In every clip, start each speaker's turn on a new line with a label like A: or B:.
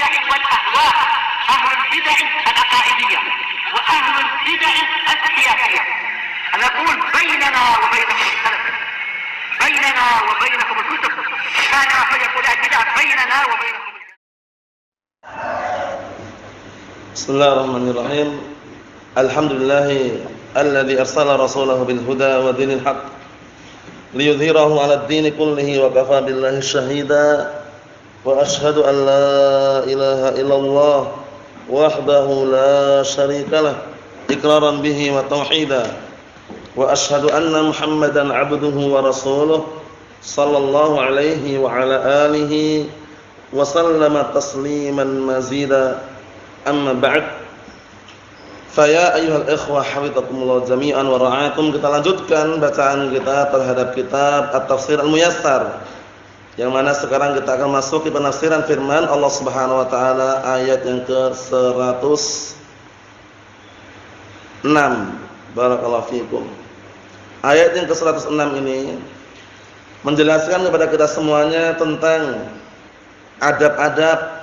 A: البدع والأهواء، أهل البدع العقائدية وأهل البدع السياسية. نقول بيننا وبينكم السلف، بيننا وبينكم الكتب، كان فيقول البدع بيننا وبينكم.
B: بسم الله الرحمن الرحيم. الحمد لله الذي أرسل رسوله بالهدى ودين الحق ليظهره على الدين كله وكفى بالله شهيدا وأشهد أن لا إله إلا الله وحده لا شريك له إقرارا به وتوحيدا وأشهد أن محمدا عبده ورسوله صلى الله عليه وعلى آله وسلم تسليما مزيدا. Amma ba'd. Faya ayyuhal ikhwah hafizakumullah jami'an wa ra'akum. Kita lanjutkan bacaan kita terhadap kitab At-Tafsir Al-Muyassar, yang mana sekarang kita akan masuk ke penafsiran firman Allah Subhanahu wa taala ayat yang ke-106. Barakallahu fikum. Ayat yang ke-106 ini menjelaskan kepada kita semuanya tentang adab-adab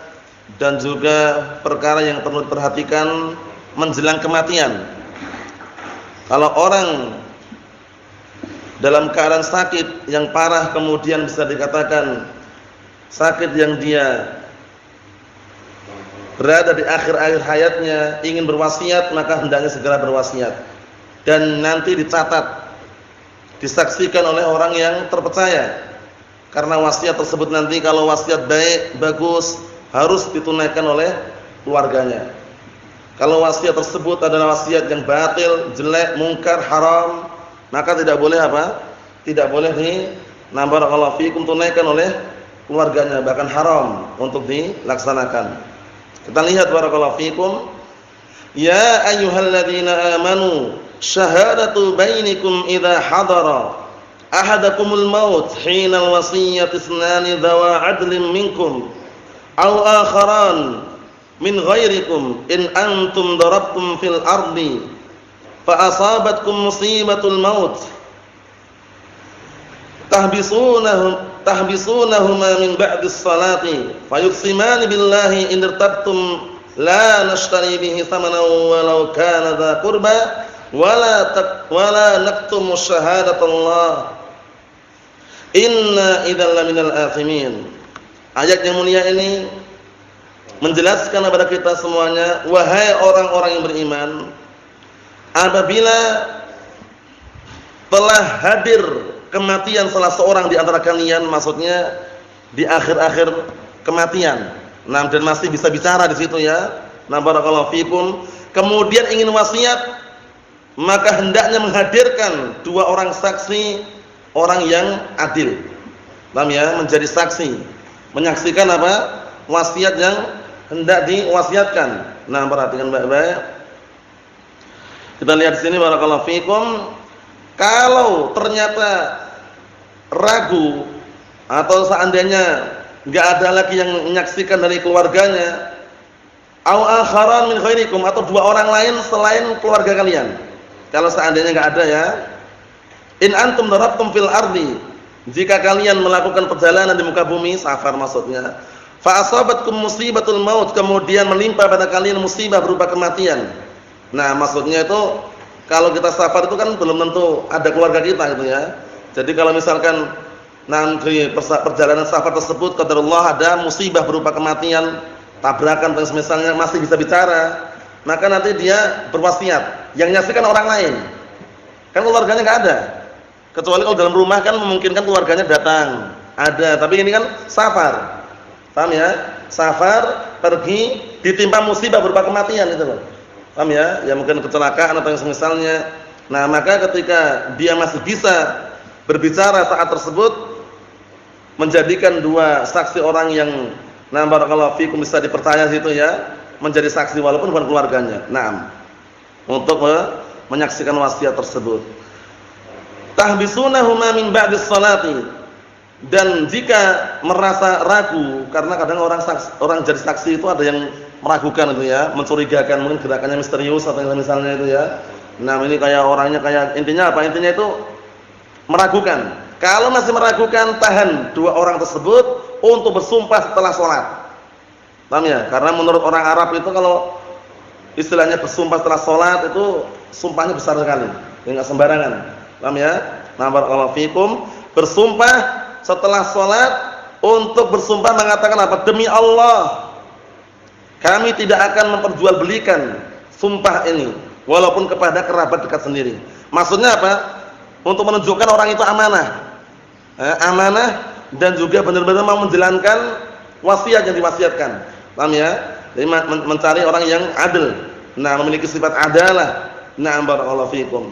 B: dan juga perkara yang perlu diperhatikan menjelang kematian. Kalau orang dalam keadaan sakit yang parah, kemudian bisa dikatakan sakit yang dia berada di akhir-akhir hayatnya, ingin berwasiat, maka hendaknya segera berwasiat dan nanti dicatat, disaksikan oleh orang yang terpercaya. Karena wasiat tersebut nanti kalau wasiat baik, bagus, harus ditunaikan oleh keluarganya. Kalau wasiat tersebut adalah wasiat yang batil, jelek, mungkar, haram, maka tidak boleh apa? Tidak boleh barakallahu fikum tunaikan oleh keluarganya, bahkan haram untuk dilaksanakan. Kita lihat barakallahu fikum. Ya ayyuhalladzina amanu syahadatu bainikum idza hadara ahadakumul maut hinal wasiyyati ithnani dzawa 'adlin minkum aw akharan min ghairikum in antum darabtum fil ardi fa asabatkum musibatul maut tahbisunahuma min ba'di as-salati fayuqsimani billahi in irtabtum la nashtari bihi thamanan walau kana dha qurba wala naktumu syahadatallah inna idzal laminal athimin. Ayat yang mulia ini menjelaskan kepada kita semuanya, wahai orang-orang yang beriman, apabila telah hadir kematian salah seorang di antara kalian, maksudnya di akhir-akhir kematian, dan masih bisa bicara di situ ya, barakallahu fikum, kemudian ingin wasiat, maka hendaknya menghadirkan dua orang saksi, orang yang adil, menjadi saksi, menyaksikan apa? Wasiat yang hendak diwasiatkan. Perhatikan baik-baik. Kita lihat di sini barakallahu fikum. Kalau ternyata ragu atau seandainya enggak ada lagi yang menyaksikan dari keluarganya, au akharan min khairikum, atau dua orang lain selain keluarga kalian. Kalau seandainya enggak ada ya. In antum darabtum fil ardi, jika kalian melakukan perjalanan di muka bumi, safar maksudnya, fa asabatkum musibatul maut, kemudian menimpa pada kalian musibah berupa kematian. Maksudnya itu kalau kita safar itu kan belum tentu ada keluarga kita gitu ya. Jadi kalau misalkan nanti perjalanan safar tersebut qadarullah ada musibah berupa kematian, tabrakan dan semisalnya, masih bisa bicara, maka nanti dia berwasiat, yang nyaksikan orang lain. Kan keluarganya enggak ada. Kecuali kalau dalam rumah kan memungkinkan keluarganya datang, ada, tapi ini kan safar. Paham ya? Safar, pergi, ditimpa musibah berupa kematian itu loh. Paham ya? Ya mungkin kecelakaan atau yang semisalnya. Maka ketika dia masih bisa berbicara saat tersebut, menjadikan dua saksi orang yang barakallahu fikum bisa dipercaya situ ya, menjadi saksi walaupun bukan keluarganya. Untuk menyaksikan wasiat tersebut. Tahbisunahuma min ba'dis salati, dan jika merasa ragu, karena kadang orang jadi saksi itu ada yang meragukan itu ya, mencurigakan, mungkin gerakannya misterius atau yang misalnya itu ya. Ini kayak orangnya kayak, intinya apa? Intinya itu meragukan. Kalau masih meragukan, tahan dua orang tersebut untuk bersumpah setelah sholat. Paham ya? Karena menurut orang Arab itu kalau istilahnya bersumpah setelah sholat itu sumpahnya besar sekali, enggak sembarangan. Paham ya? Nah, barakallahu fikum, bersumpah setelah sholat untuk bersumpah mengatakan apa? Demi Allah, kami tidak akan memperjualbelikan sumpah ini walaupun kepada kerabat dekat sendiri. Maksudnya apa? Untuk menunjukkan orang itu amanah. Amanah dan juga benar-benar mau menjalankan wasiat yang diwasiatkan. Paham ya? Jadi mencari orang yang adil. Nah, memiliki sifat adalah. Na'am barakallahu fikum.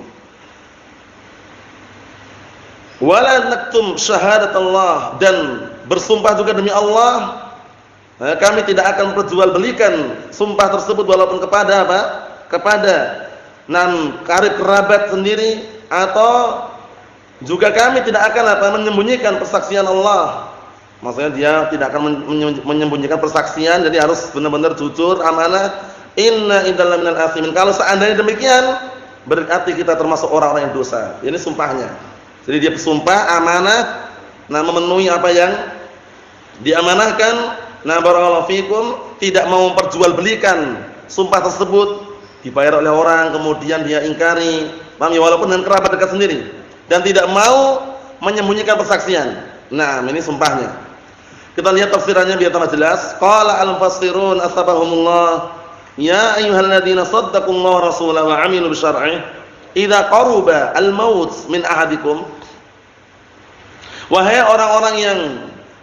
B: Wala naktum syahadatullah, dan bersumpah juga demi Allah, kami tidak akan perjualbelikan sumpah tersebut walaupun kepada apa? Kepada karib kerabat sendiri, atau juga kami tidak akan apa? Menyembunyikan persaksian Allah. Maksudnya dia tidak akan menyembunyikan persaksian, jadi harus benar-benar jujur, amanah. Inna idalla minal athimin. Kalau seandainya demikian, berarti kita termasuk orang-orang yang dosa. Ini sumpahnya. Jadi dia bersumpah amanah, memenuhi apa yang diamanahkan. Nah, barakallahu fikum, tidak mau memperjualbelikan sumpah tersebut, dibayar oleh orang kemudian dia ingkari, paham ya, walaupun dengan kerabat dekat sendiri, dan tidak mau menyembunyikan persaksian. Nah, ini sumpahnya. Kita lihat tafsirannya biar tambah jelas. Qala al-mufassirun asbahumullah, ya ayyuhalladzina saddaqullaha rasulahu wa 'amilu bisyar'ihi idza qaruba al-maut min ahadikum. Wahai orang-orang yang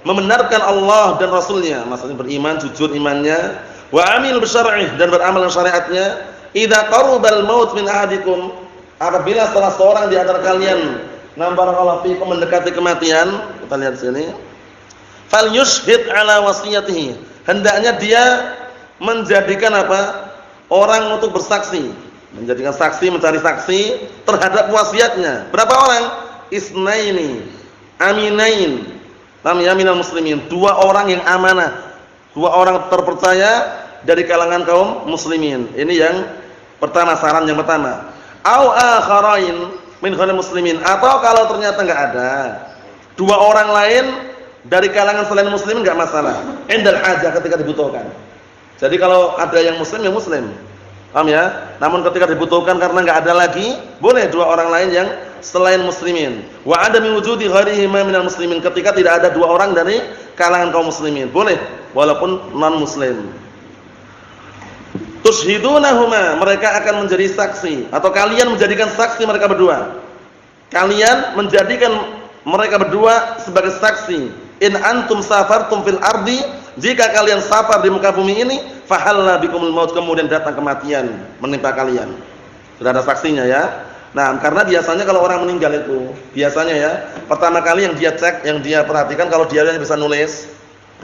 B: membenarkan Allah dan Rasulnya, maksudnya beriman, jujur imannya, wa 'amilu bisyar'ihi, dan beramal dengan syariatnya, idza qaruba al-maut min ahadikum, apabila salah seorang di antara kalian barakallahu fikum mendekati kematian, kita lihat sini, fal yushhid ala wasiyatihi, hendaknya dia menjadikan apa? Orang untuk bersaksi, menjadikan saksi, mencari saksi terhadap wasiatnya. Berapa orang? Isnaini aminain, minal muslimin, 2 orang yang amanah, 2 orang terpercaya dari kalangan kaum muslimin. Ini yang pertama, saran yang pertama. Au akharain min ghairil muslimin, atau kalau ternyata enggak ada, 2 orang lain dari kalangan selain muslim enggak masalah. Indal hajah, ketika dibutuhkan. Jadi kalau ada yang muslim, ya muslim. Paham ya? Namun ketika dibutuhkan karena enggak ada lagi, boleh 2 orang lain yang selain muslimin. Wa adami wujudi ghairihima minal muslimin, ketika tidak ada 2 orang dari kalangan kaum muslimin, boleh walaupun non muslim. Tushhidunahuma, mereka akan menjadi saksi, atau kalian menjadikan saksi mereka berdua. Kalian menjadikan mereka berdua sebagai saksi. In antum safartum fil ardi, jika kalian safar di muka bumi ini, fahalla bikumul maut, kemudian datang kematian menimpa kalian. Sudah ada saksinya ya. Nah, karena biasanya kalau orang meninggal itu, biasanya ya, pertama kali yang dia cek, yang dia perhatikan, kalau dia bisa nulis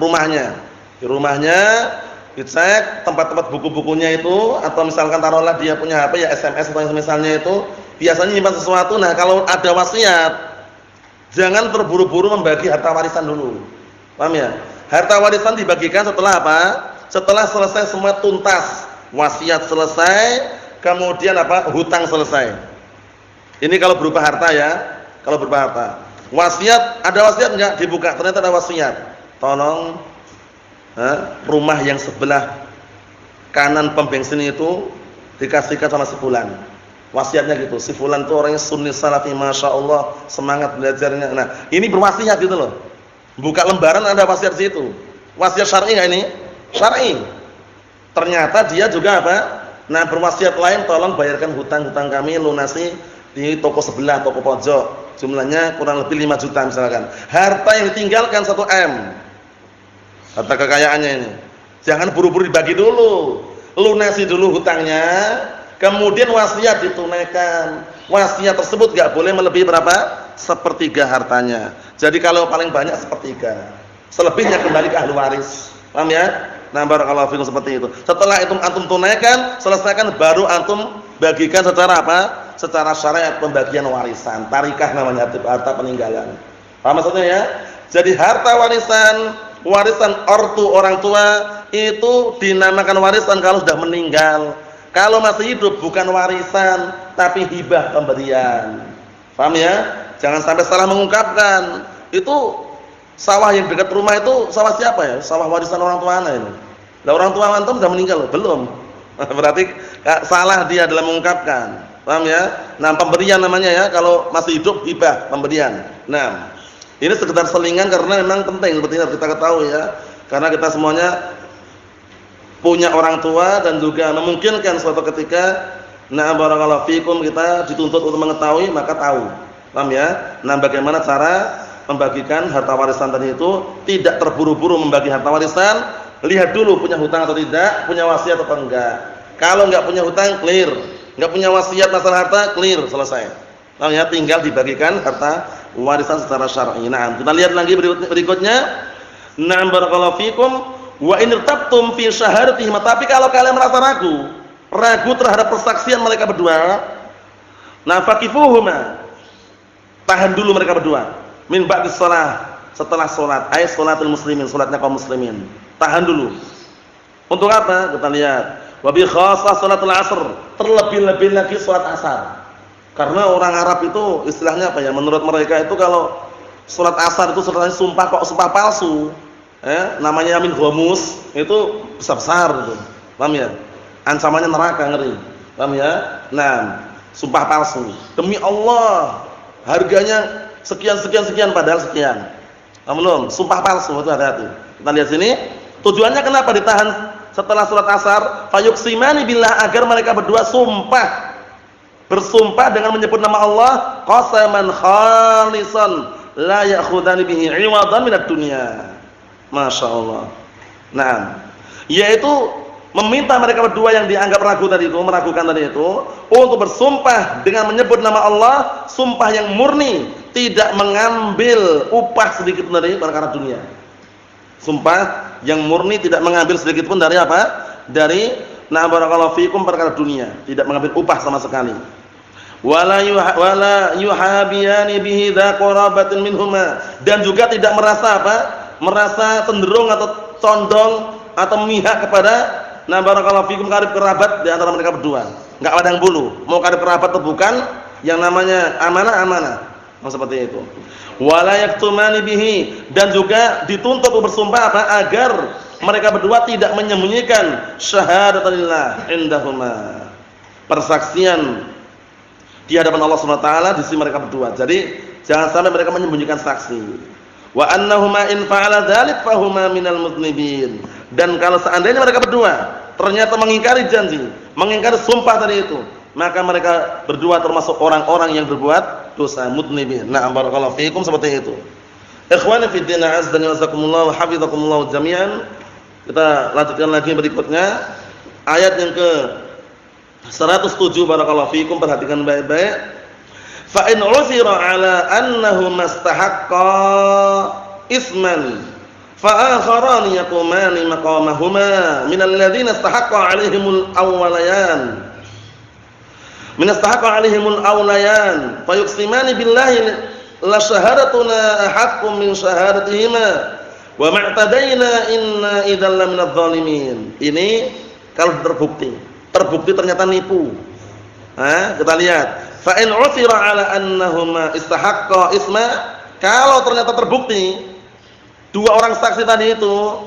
B: rumahnya. Di rumahnya dicek tempat-tempat buku-bukunya itu, atau misalkan taruhlah dia punya HP ya, SMS atau yang semisalnya itu, biasanya nyimpan sesuatu. Nah, kalau ada wasiat, jangan terburu-buru membagi harta warisan dulu. Paham ya? Harta warisan dibagikan setelah apa? Setelah selesai semua tuntas. Wasiat selesai, kemudian apa? Hutang selesai. Ini kalau berupa harta ya, kalau berupa harta. Wasiat, ada wasiat enggak? Dibuka, ternyata ada wasiat. Tolong rumah yang sebelah kanan pom bensin itu dikasihkan sama si fulan. Wasiatnya gitu. Si fulan itu orangnya sunni salafi, masya Allah, semangat belajarnya. Nah, ini berwasiat gitu loh. Buka lembaran ada wasiat di situ. Wasiat syar'i enggak ini? Syar'i. Ternyata dia juga apa? Nah, berwasiat lain, tolong bayarkan hutang-hutang kami, lunasi di toko sebelah, toko pojok. Jumlahnya kurang lebih 5 juta misalkan. Harta yang ditinggalkan 1 M. Harta kekayaannya ini. Jangan buru-buru dibagi dulu. Lunasi dulu hutangnya, kemudian wasiat ditunaikan. Wasiat tersebut enggak boleh melebihi berapa? 1/3 hartanya. Jadi kalau paling banyak 1/3. Selebihnya kembali ke ahli waris. Paham ya? Nah, barakallahu fikum, seperti itu. Setelah itu antum tunaikan, selesaikan, baru antum bagikan secara apa? Secara syariat, pembagian warisan. Tarikah namanya, harta peninggalan. Paham maksudnya ya? Jadi harta warisan ortu, orang tua, itu dinamakan warisan kalau sudah meninggal. Kalau masih hidup bukan warisan, tapi hibah, pemberian. Paham ya? Jangan sampai salah mengungkapkan. Itu sawah yang dekat rumah itu sawah siapa ya? Sawah warisan orang tua anak ini. Lah orang tua antum sudah meninggal loh, belum. Berarti salah dia dalam mengungkapkan. Paham ya? Nah, pemberian namanya ya, kalau masih hidup hibah, pemberian. Nah, ini sekedar selingan karena memang penting seperti ini harus kita ketahui ya. Karena kita semuanya punya orang tua dan juga memungkinkan suatu ketika barakallahu fikum kita dituntut untuk mengetahui, maka tahu. Paham ya? Nah, bagaimana cara membagikan harta warisan tadi itu, tidak terburu-buru membagi harta warisan, lihat dulu punya hutang atau tidak, punya wasiat atau enggak. Kalau enggak punya hutang, clear. Enggak punya wasiat masalah harta, clear, selesai. Paham ya? Tinggal dibagikan harta warisan secara syar'i. Nah, kita lihat lagi berikutnya. Na'am barakallahu fikum, wa in irtabtum fi syahadatihim, tapi kalau kalian merasa ragu terhadap persaksian mereka berdua, nah faqifuhuma, tahan dulu mereka berdua, min ba'dis shalah, setelah salat, ay salatul muslimin, salatnya kaum muslimin. Tahan dulu. Untuk apa? Kita lihat. Wa bi khassah salatul asr, terlebih-lebih lagi salat asar. Karena orang Arab itu istilahnya apa ya? Menurut mereka itu kalau salat asar itu sebenarnya sumpah palsu. Namanya yamin ghamus, itu besar-besar gitu. Paham ya? Ancamannya neraka, ngeri. Paham ya? Nah, sumpah palsu. Demi Allah, harganya sekian padahal sekian. Paham belum? Sumpah palsu itu hati-hati. Kita lihat sini, tujuannya kenapa ditahan setelah salat asar? Fayuqsimani billah, agar mereka berdua bersumpah dengan menyebut nama Allah, qasaman khalisan la ya'khudani bihi 'iwadan minad dunya. Masya Allah. Nah, yaitu meminta mereka berdua yang dianggap meragukan tadi itu, untuk bersumpah dengan menyebut nama Allah, sumpah yang murni, tidak mengambil upah sedikit pun dari perkara dunia. Sumpah yang murni tidak mengambil sedikit pun dari apa? Dari barakallahu fikum perkara dunia, tidak mengambil upah sama sekali. Wala yuhabiyani bihi dza qarabatin minhuma, dan juga tidak merasa cenderung atau condong atau memihak kepada barakallahu fikum karib kerabat di antara mereka berdua. Enggak pandang bulu, mau karib kerabat atau bukan, yang namanya amanah. Seperti itu. Wala yaktumani bihi, dan juga dituntut untuk bersumpah agar mereka berdua tidak menyembunyikan syahadatalillah indahuma, persaksian di hadapan Allah Subhanahu wa taala di sisi mereka berdua. Jadi jangan sampai mereka menyembunyikan saksi. Wa annahuma in fa'ala dzalik fahuma minal mudznibin. Dan kalau seandainya mereka berdua ternyata mengingkari janji, mengingkari sumpah tadi itu, maka mereka berdua termasuk orang-orang yang berbuat dosa, mudznibin. Nah, barakallahu fiikum, seperti itu. Ikhwani fi din, azza wa jazakumullah wa hafizakumullah jami'an. Kita lanjutkan lagi berikutnya. Ayat yang ke 107, barakallahu fiikum, perhatikan baik-baik. Fa in 'uthira 'ala annahu mastahaqqa isman fa akharan yaqumani maqamahuma min alladhina istahaqqa 'alaihimul awwalayan fa yuqsimani billahi la shahadatuna ahaqqu min shahadatihima wa ma'tadaina inna idzal laminadh dhalimin. Ini kalau terbukti ternyata nipu. Kita lihat. Fa in 'uthira 'ala annahuma istahaqqa isma, kalau ternyata terbukti dua orang saksi tadi itu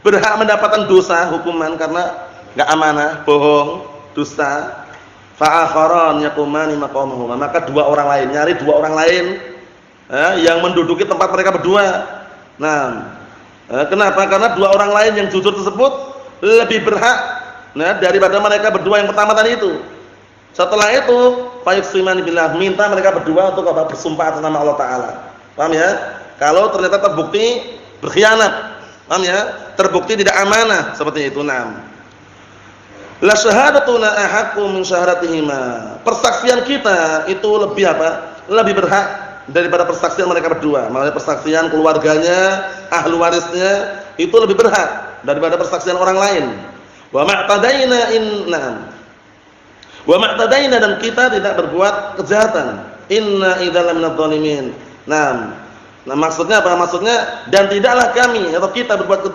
B: berhak mendapatkan dosa, hukuman karena enggak amanah, bohong, dusta, fa akharan yaqumani maqamahuma, maka dua orang lain, nyari dua orang lain yang menduduki tempat mereka berdua. Nah, kenapa? Karena dua orang lain yang jujur tersebut lebih berhak daripada mereka berdua yang pertama tadi itu. Setelah itu fayuqsimani billah, minta mereka berdua untuk bersumpah atas nama Allah taala. Paham ya? Kalau ternyata terbukti berkhianat, paham ya? Terbukti tidak amanah, seperti itu. Naam. La syahadatuna ahaqqu min syahadatihima. Persaksian kita itu lebih lebih berhak daripada persaksian mereka berdua. Makanya persaksian keluarganya, ahli warisnya itu lebih berhak daripada persaksian orang lain. Wa ma'tadaina dan kita tidak berbuat kejahatan. Inna idzal laminadh dhalimin. Nah, maksudnya apa? Maksudnya dan tidaklah kami atau kita berbuat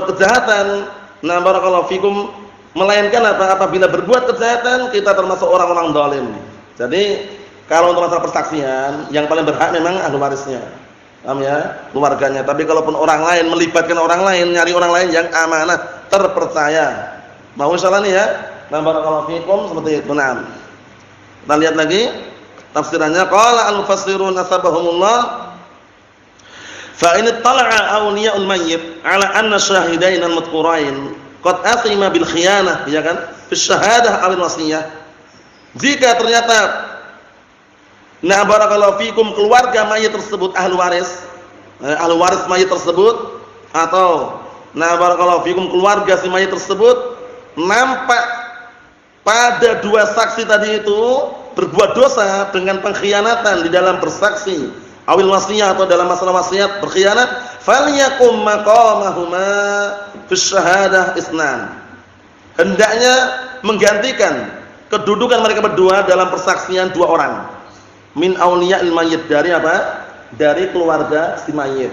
B: kejahatan. Nah, barakallahu fikum, melainkan apabila berbuat kejahatan kita termasuk orang-orang zalim. Jadi, kalau untuk masalah persaksian yang paling berhak memang ahli warisnya. Paham ya? Keluarganya. Tapi kalaupun orang lain melibatkan orang lain, nyari orang lain yang amanah, terpercaya. Mau insyaallah nih ya. Nah, barakallahu fikum seperti itu. Naam. Kita lihat lagi tafsirannya. Qala al-mufassirun asbahumullah fa in tala'a awliya'ul mayyit 'ala anna syahidain al-madhkurain qad athima bil khiyanah, ya kan? Fi syahadah awil wasiyah. Jika ternyata barakallahu fikum keluarga mayit tersebut ahli waris mayit tersebut, atau barakallahu fikum keluarga si mayit tersebut nampak pada dua saksi tadi itu berbuat dosa dengan pengkhianatan di dalam bersaksi awil wasiyah atau dalam masalah wasiat berkhianat, falyakum maqamahuma fi syahadah isnan. Hendaknya menggantikan kedudukan mereka berdua dalam persaksian dua orang. Min auliya'il mayyit, dari apa? Dari keluarga si mayit.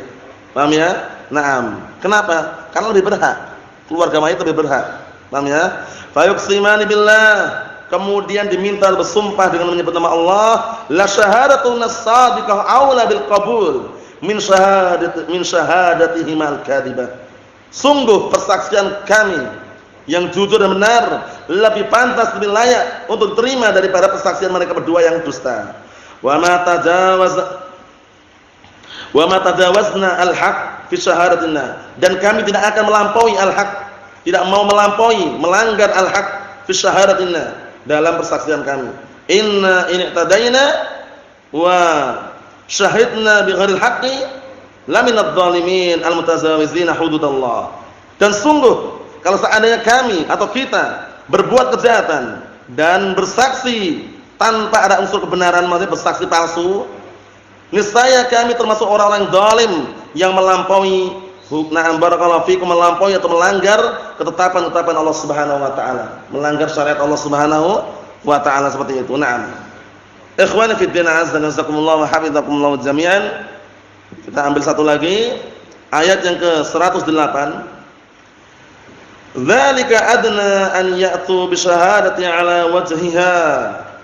B: Paham ya? Naam. Kenapa? Karena lebih berhak. Keluarga mayit lebih berhak. Paham ya? Fa yuqsimani billah. Kemudian diminta bersumpah dengan menyebut nama Allah, la syahadatun as-sadiqah aula bil qabul min syahadatihim al-kadhibah. Sungguh persaksian kami yang jujur dan benar lebih pantas, lebih layak untuk diterima daripada persaksian mereka berdua yang dusta. Wa ma tajawazna al-haq fi syahadatina, dan kami tidak akan melampaui al-haq, tidak mau melampaui, melanggar al-haq fi syahadatina dalam persaksian kami. Inna in i'tadaina wa syahidna bi ghairil haqqi laminadh dhalimin al-mutazawizina hududallah. Dan sungguh kalau seandainya kami atau kita berbuat kejahatan dan bersaksi tanpa ada unsur kebenaran, maksudnya bersaksi palsu, niscaya kami termasuk orang-orang zalim yang melampaui, barakallahu fikum, melampaui atau melanggar ketetapan-ketetapan Allah Subhanahu wa taala, melanggar syariat Allah Subhanahu wa taala seperti itu. Naam. Ikhwani fi din, azza wa jazakumullah wa hafizakumullah jami'an. Kita ambil satu lagi, ayat yang ke-108. Dzalika adna an ya'tu bi syahadati ala wajhiha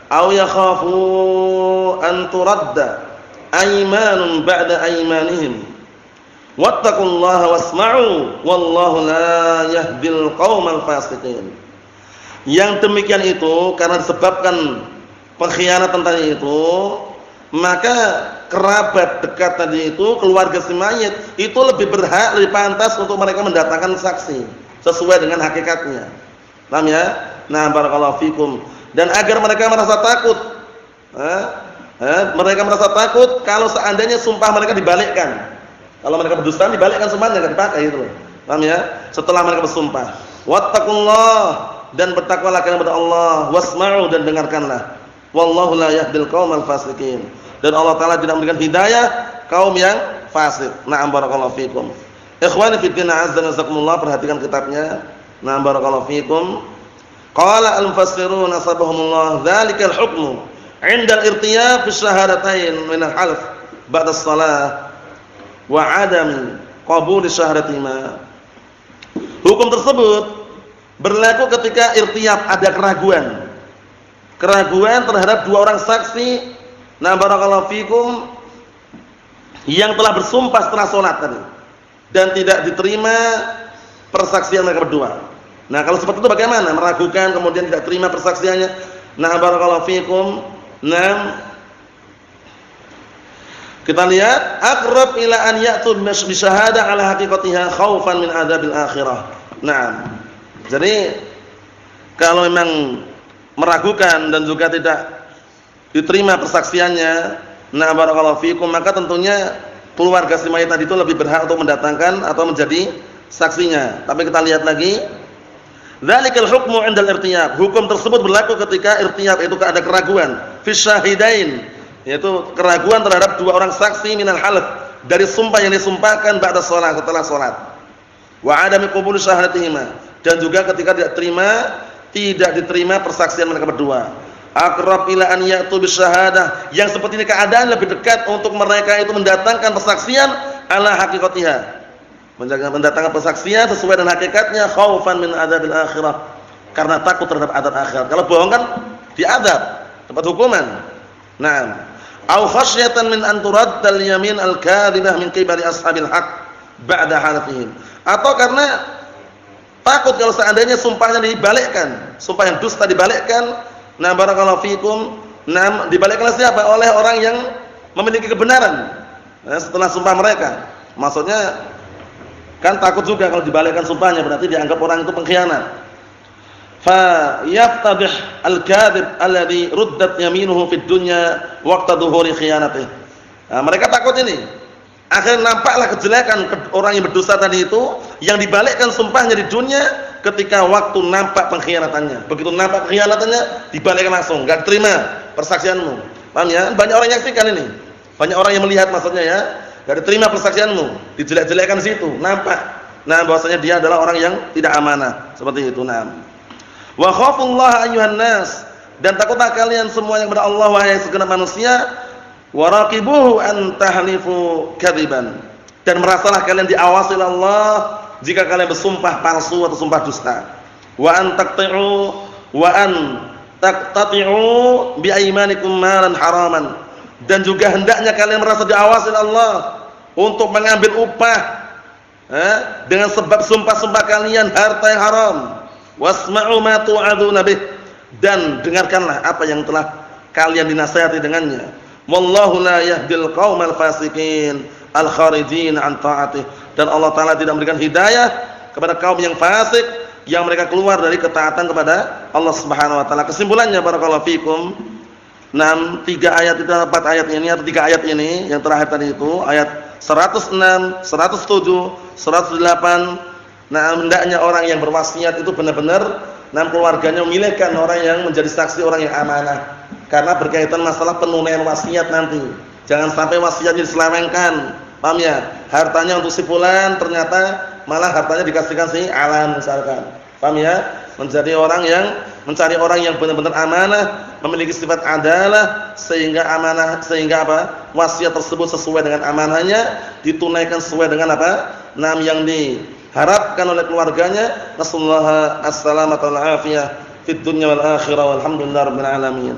B: aw yakhafu an turadda aymanun ba'da aymanihim wattaqullaha wasma'u wallahu la yahdil qaumal fasiqin. Yang demikian itu karena disebabkan pengkhianatan tadi itu, maka kerabat dekat tadi itu, keluarga si mayit itu lebih berhak, lebih pantas untuk mereka mendatangkan saksi sesuai dengan hakikatnya. Paham ya? Nah, barakallahu fikum. Dan agar mereka merasa takut, mereka merasa takut kalau seandainya sumpah mereka dibalikkan. Kalau mereka berdusta dibalikkan sumpahnya, enggak dipakai itu. Paham ya? Setelah mereka bersumpah. Wattaqullah, dan bertakwalah kalian kepada Allah, wasma'u, dan dengarkanlah. Wallahu la yahdil qaumal fasiqin. Dan Allah taala tidak memberikan hidayah kaum yang fasik. Na'am, barakallahu fikum. Ikhwani fi din, azza wa jazakumullah, perhatikan kitabnya. Na'am, barakallahu fikum. Qala al-mufassirun asbahumullah dzalikal hukmu 'inda al-irtiyab fi syahadatain min al-half ba'da as-shalah wa 'adam qabul syahadatima. Hukum tersebut berlaku ketika irtiyab, ada keraguan terhadap dua orang saksi, nah barakallahu fikum, yang telah bersumpah setelah salat tadi dan tidak diterima persaksian mereka berdua. Nah, kalau seperti itu bagaimana? Meragukan kemudian tidak terima persaksiannya. Nah, barakallahu fikum. Nah, kita lihat aqrab ila an ya'tu bi syahadah ala haqiqatiha khaufan min adzabil akhirah. Nah, jadi kalau memang meragukan dan juga tidak diterima persaksiannya, nah barakallahu fikum, maka tentunya keluarga si mayit tadi itu lebih berhak untuk mendatangkan atau menjadi saksinya. Tapi kita lihat lagi, dzalikal hukmu 'inda al-irtiyab. Hukum tersebut berlaku ketika irtiyab, itu ada keraguan, fi syahidain, yaitu keraguan terhadap dua orang saksi minal halaf, dari sumpah yang disumpahkan ba'da shalah, setelah salat. Wa 'adami qabul syahadatihima, dan juga ketika tidak diterima persaksian mereka berdua. Aqrab ila an ya'tu bisyahadah, yang seperti ini keadaan lebih dekat untuk mereka itu mendatangkan persaksian ala haqiqatiha, mendatangkan persaksian sesuai dengan hakikatnya, khaufan min adzabil akhirah, karena takut terhadap azab akhirat. Kalau bohong kan diazab, dapat hukuman. Nah, Aw khasyatan min an turaddal yamin al-kadhibah min qibali ashabil haqq ba'da halafihim. Atau karena takut kalau seandainya sumpahnya dibalikkan, sumpah yang dusta dibalikkan, nah barakallahu fikum, nah dibalikkan oleh siapa? Oleh orang yang memiliki kebenaran. Nah, setelah sumpah mereka. Maksudnya kan takut juga kalau dibalikkan sumpahnya, berarti dianggap orang itu pengkhianat. Fa yaftadih al-kadhib alladhi ruddat yaminuhu fid dunya waqta dhuhuri khiyanatihi. Nah, mereka takut ini. Akhirnya nampaklah kejelekan orang yang berdosa tadi itu yang dibalikkan sumpahnya di dunia ketika waktu nampak pengkhianatannya. Begitu nampak pengkhianatannya dibalikkan langsung, enggak terima persaksianmu. Paham ya? Banyak orang yang saksikan ini. Banyak orang yang melihat maksudnya ya. Enggak diterima persaksianmu, dijelek-jelekkan di situ, nampak. Nah, bahwasanya dia adalah orang yang tidak amanah. Seperti itu, nah. Wa khafullaha ayyuhan nas, dan takutlah kalian semua yang kepada Allah wahai segenap manusia, wa raqibuhu an tahlifu kadziban, dan merasalah kalian diawasi oleh Allah jika kalian bersumpah palsu atau sumpah dusta. Wa an taqtati'u bi aymanikum malan haraman, dan juga hendaknya kalian merasa diawasi oleh Allah untuk mengambil upah dengan sebab sumpah-sumpah kalian harta yang haram. Wasma'u ma tu'adzuna bih, dan dengarkanlah apa yang telah kalian dinasihati dengannya. Wallahu la yahdil qaumal fasiqin al-kharijin an ta'atih, dan Allah taala tidak memberikan hidayah kepada kaum yang fasik yang mereka keluar dari ketaatan kepada Allah Subhanahu wa taala. Kesimpulannya barakallahu fikum, 3 ayat itu, 4 ayat ini atau 3 ayat ini yang terakhir tadi itu ayat 106, 107, 108. Nah, hendaknya orang yang berwasiat itu benar-benar keluarganya memilihkan orang yang menjadi saksi, orang yang amanah. Karena berkaitan masalah penunaian wasiat nanti. Jangan sampai wasiatnya diselewengkan. Paham ya? Hartanya untuk si fulan, ternyata malah hartanya dikasihkan si alan misalkan. Paham ya? Mencari orang yang benar-benar amanah, memiliki sifat adalah sehingga wasiat tersebut sesuai dengan amanahnya, ditunaikan sesuai dengan yang diharapkan oleh keluarganya. Nasallahu as-salamata wal afiyah fid dunya wal akhirah walhamdulillahirabbil alamin.